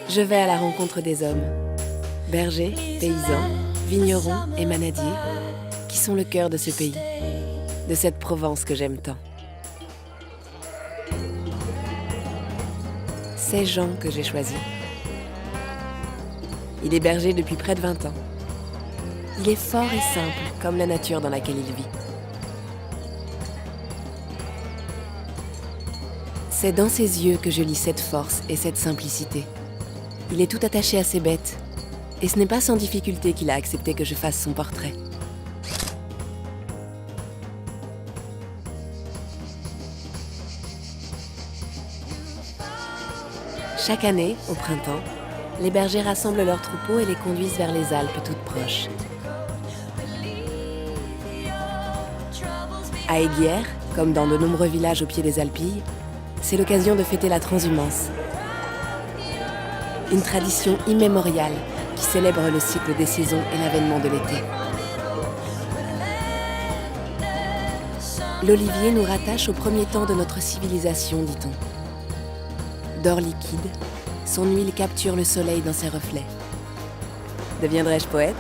Je vais à la rencontre des hommes, bergers, paysans, vignerons et manadiers, qui sont le cœur de ce pays, de cette Provence que j'aime tant. C'est Jean que j'ai choisi. Il est berger depuis près de 20 ans. Il est fort et simple, comme la nature dans laquelle il vit. C'est dans ses yeux que je lis cette force et cette simplicité. Il est tout attaché à ses bêtes, et ce n'est pas sans difficulté qu'il a accepté que je fasse son portrait. Chaque année, au printemps, les bergers rassemblent leurs troupeaux et les conduisent vers les Alpes toutes proches. À Aiguières, comme dans de nombreux villages au pied des Alpilles, c'est l'occasion de fêter la transhumance. Une tradition immémoriale qui célèbre le cycle des saisons et l'avènement de l'été. L'olivier nous rattache au premier temps de notre civilisation, dit-on. D'or liquide, son huile capture le soleil dans ses reflets. Deviendrai-je poète ?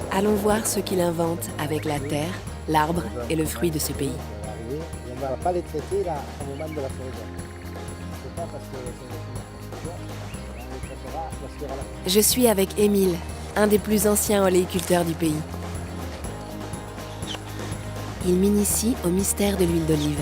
Allons voir ce qu'il invente avec la terre, l'arbre et le fruit de ce pays. On ne va pas les traiter là, au moment de la floraison. C'est pas parce que on les traitera lorsqu'il y aura la... Je suis avec Émile, un des plus anciens oléiculteurs du pays. Il m'initie au mystère de l'huile d'olive.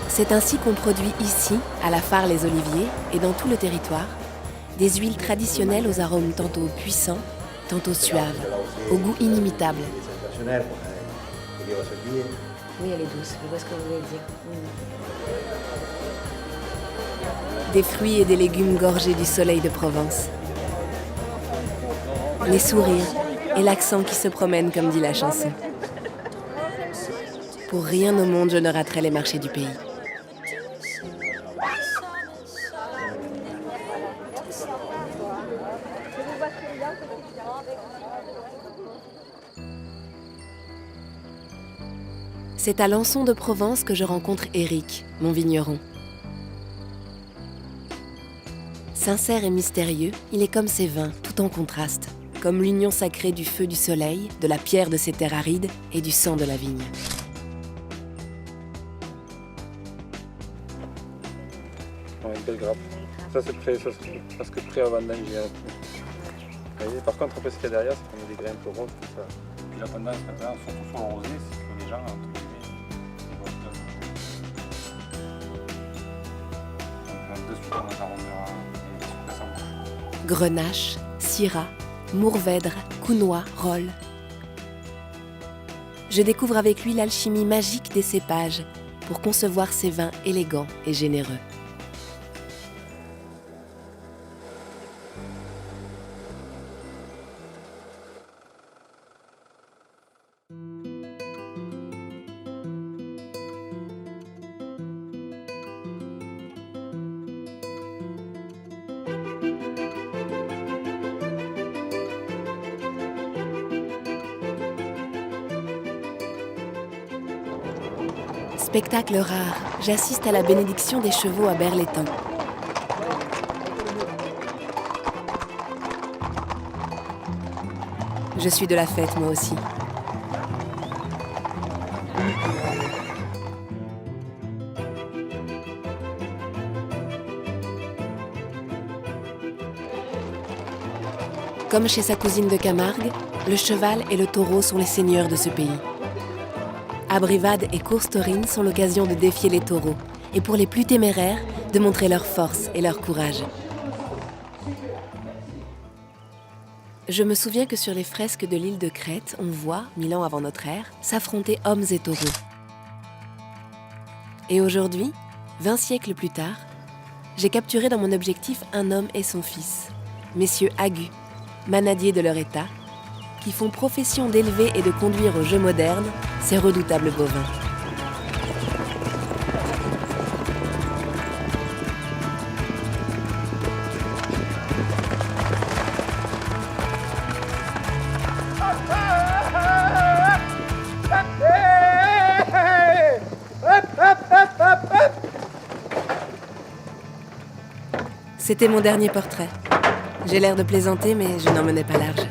C'est ainsi qu'on produit ici, à la Fare-les-Oliviers et dans tout le territoire, des huiles traditionnelles aux arômes tantôt puissants, tantôt suaves, au goût inimitable. Oui, elle est douce, je vois ce que vous voulez dire. Des fruits et des légumes gorgés du soleil de Provence. Les sourires et l'accent qui se promène comme dit la chanson. Pour rien au monde, je ne raterai les marchés du pays. C'est à Lançon de Provence que je rencontre Éric, mon vigneron. Sincère et mystérieux, il est comme ses vins, tout en contraste, comme l'union sacrée du feu du soleil, de la pierre de ces terres arides et du sang de la vigne. Ouais, une belle grappe. Ça c'est prêt, ça c'est presque prêt à vendanger. Vous voyez, par contre, après ce qu'il y a derrière, c'est qu'on a des grains un peu roses, tout ça. Puis la tendance maintenant, surtout sur le rosé, c'est que les gens, entre guillemets, ils vont faire. Donc là-dessus, on a arrosera des suppressants. Grenache, Syrah, Mourvèdre, Counois, Rolle. Je découvre avec lui l'alchimie magique des cépages pour concevoir ces vins élégants et généreux. Spectacle rare, j'assiste à la bénédiction des chevaux à Berlétan. Je suis de la fête, moi aussi. Comme chez sa cousine de Camargue, le cheval et le taureau sont les seigneurs de ce pays. Abrivades et courses taurines sont l'occasion de défier les taureaux et pour les plus téméraires, de montrer leur force et leur courage. Je me souviens que sur les fresques de l'île de Crète, on voit, 1000 ans avant notre ère, s'affronter hommes et taureaux. Et aujourd'hui, 20 siècles plus tard, j'ai capturé dans mon objectif un homme et son fils, messieurs Agu, manadiers de leur état, qui font profession d'élever et de conduire au jeu moderne ces redoutables bovins. C'était mon dernier portrait. J'ai l'air de plaisanter, mais je n'en menais pas large.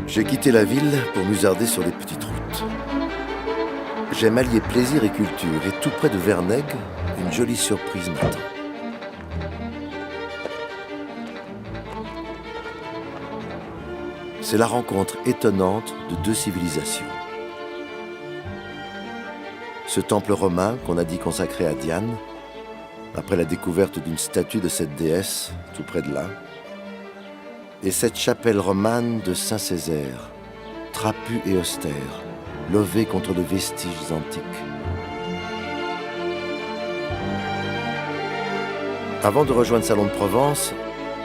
J'ai quitté la ville pour musarder sur les petites routes. J'aime allier plaisir et culture, et tout près de Vernègue, une jolie surprise m'attend. C'est la rencontre étonnante de deux civilisations. Ce temple romain qu'on a dit consacré à Diane, après la découverte d'une statue de cette déesse, tout près de là, et cette chapelle romane de Saint-Césaire, trapue et austère, levée contre les vestiges antiques. Avant de rejoindre Salon de Provence,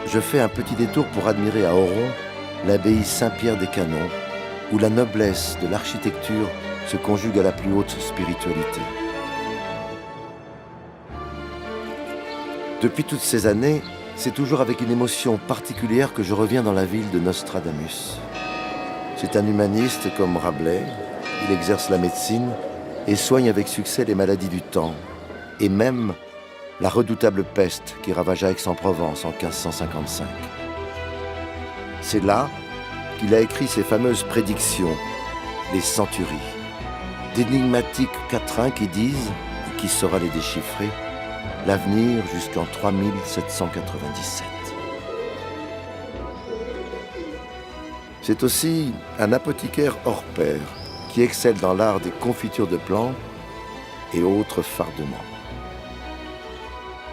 je fais un petit détour pour admirer à Oron l'abbaye Saint-Pierre des Canons, où la noblesse de l'architecture se conjugue à la plus haute spiritualité. Depuis toutes ces années, c'est toujours avec une émotion particulière que je reviens dans la ville de Nostradamus. C'est un humaniste comme Rabelais, il exerce la médecine et soigne avec succès les maladies du temps, et même la redoutable peste qui ravagea Aix-en-Provence en 1555. C'est là qu'il a écrit ses fameuses prédictions, les centuries, d'énigmatiques quatrains qui disent, et qui saura les déchiffrer, l'avenir jusqu'en 3797. C'est aussi un apothicaire hors pair qui excelle dans l'art des confitures de plantes et autres fardements.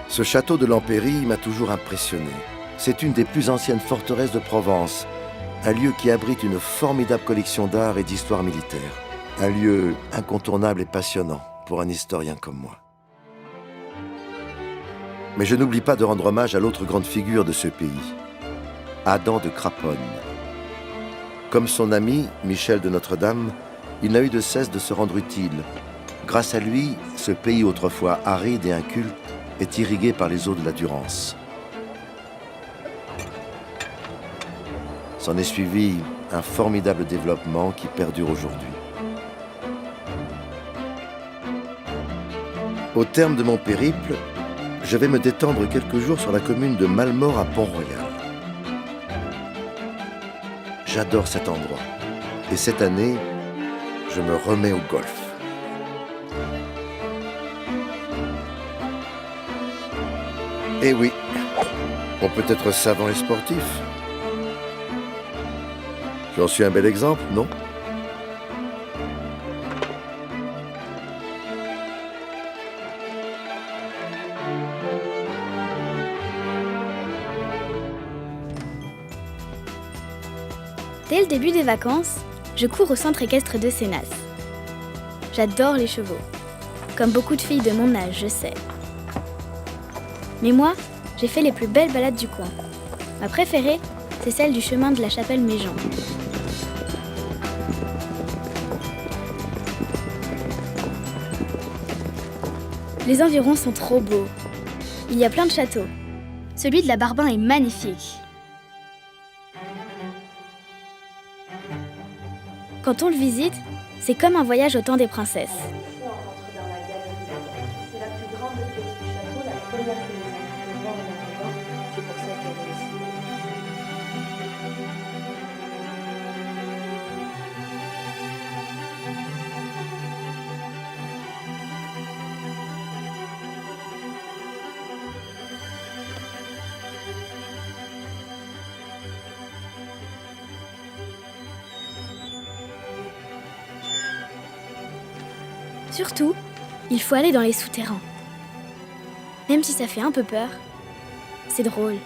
Ce château de l'Empéry m'a toujours impressionné. C'est une des plus anciennes forteresses de Provence, un lieu qui abrite une formidable collection d'art et d'histoire militaire. Un lieu incontournable et passionnant pour un historien comme moi. Mais je n'oublie pas de rendre hommage à l'autre grande figure de ce pays, Adam de Craponne. Comme son ami, Michel de Notre-Dame, il n'a eu de cesse de se rendre utile. Grâce à lui, ce pays autrefois aride et inculte est irrigué par les eaux de la Durance. S'en est suivi un formidable développement qui perdure aujourd'hui. Au terme de mon périple, je vais me détendre quelques jours sur la commune de Malmort à Pont-Royal. J'adore cet endroit. Et cette année, je me remets au golf. Eh oui, on peut être savant et sportif. J'en suis un bel exemple, non ? Dès le début des vacances, je cours au centre équestre de Sénas. J'adore les chevaux. Comme beaucoup de filles de mon âge, je sais. Mais moi, j'ai fait les plus belles balades du coin. Ma préférée, c'est celle du chemin de la chapelle Méjean. Les environs sont trop beaux. Il y a plein de châteaux. Celui de la Barbin est magnifique. Quand on le visite, c'est comme un voyage au temps des princesses. On rentre dans la galerie. C'est la plus grande pièce du château, la première que les enfants vont voir en arrivant. C'est pour ça qu'elle est ici. Surtout, il faut aller dans les souterrains. Même si ça fait un peu peur, c'est drôle.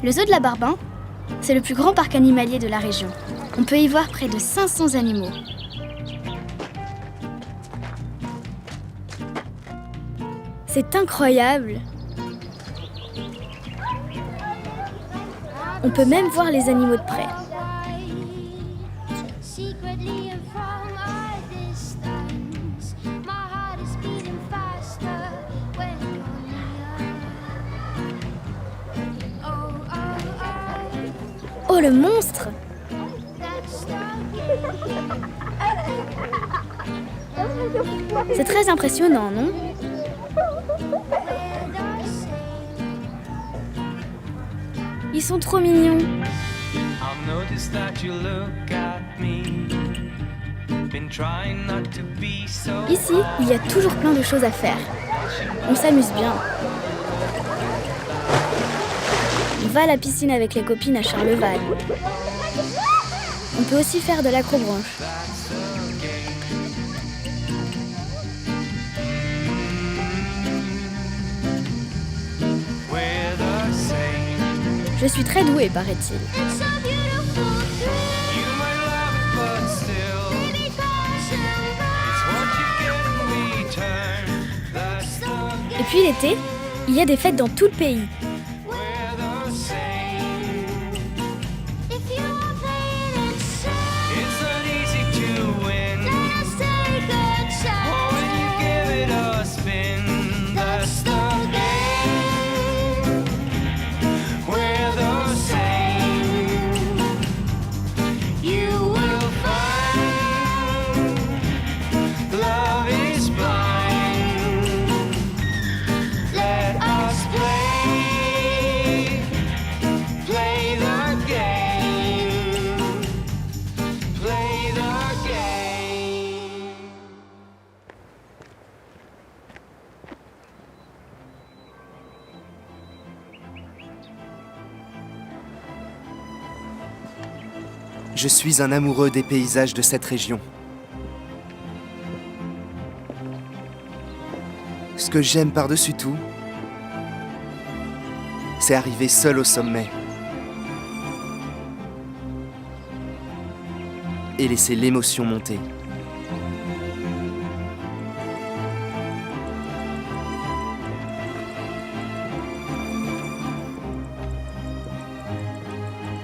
Le zoo de la Barbin, c'est le plus grand parc animalier de la région. On peut y voir près de 500 animaux. C'est incroyable! On peut même voir les animaux de près. Oh, le monstre! C'est très impressionnant, non? Ils sont trop mignons. Ici, il y a toujours plein de choses à faire. On s'amuse bien. On va à la piscine avec les copines à Charleval. On peut aussi faire de l'acrobranche. Je suis très douée, paraît-il. Et puis l'été, il y a des fêtes dans tout le pays. Je suis un amoureux des paysages de cette région. Ce que j'aime par-dessus tout, c'est arriver seul au sommet et laisser l'émotion monter.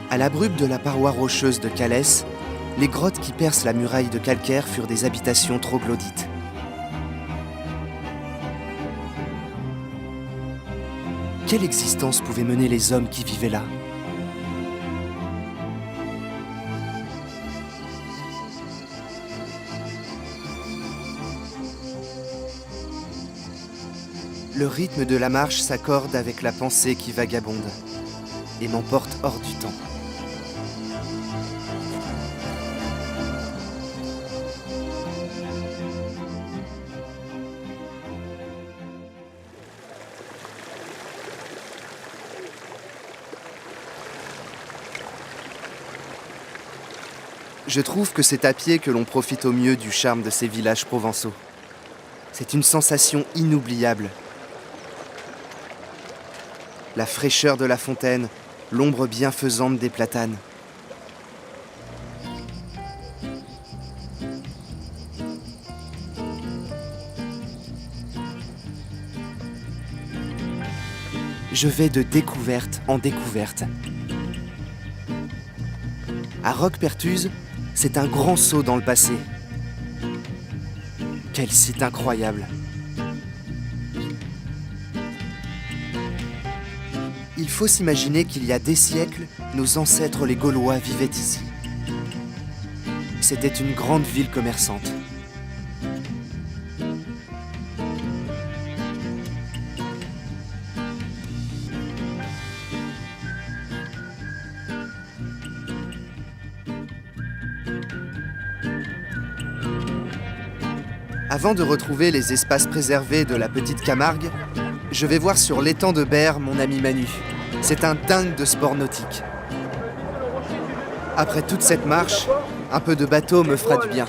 À l'abrupte de la paroi rocheuse de Calès, les grottes qui percent la muraille de calcaire furent des habitations troglodytes. Quelle existence pouvaient mener les hommes qui vivaient là? Le rythme de la marche s'accorde avec la pensée qui vagabonde et m'emporte hors du temps. Je trouve que c'est à pied que l'on profite au mieux du charme de ces villages provençaux. C'est une sensation inoubliable. La fraîcheur de la fontaine, l'ombre bienfaisante des platanes. Je vais de découverte en découverte. À Roquepertuze, c'est un grand saut dans le passé. Quel site incroyable! Il faut s'imaginer qu'il y a des siècles, nos ancêtres les Gaulois vivaient ici. C'était une grande ville commerçante. Avant de retrouver les espaces préservés de la Petite Camargue, Je vais voir sur l'étang de Berre mon ami Manu. C'est un dingue de sport nautique. Après toute cette marche, un peu de bateau me fera du bien.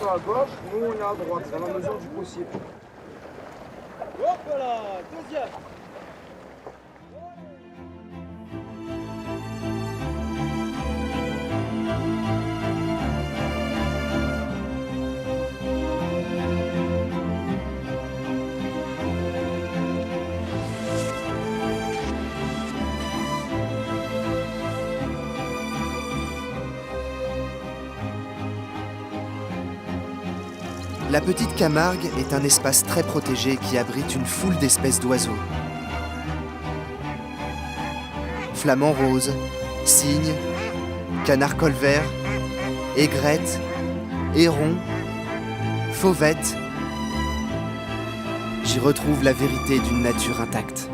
La petite Camargue est un espace très protégé qui abrite une foule d'espèces d'oiseaux. Flamants roses, cygnes, canards colverts, aigrettes, hérons, fauvettes. J'y retrouve la vérité d'une nature intacte.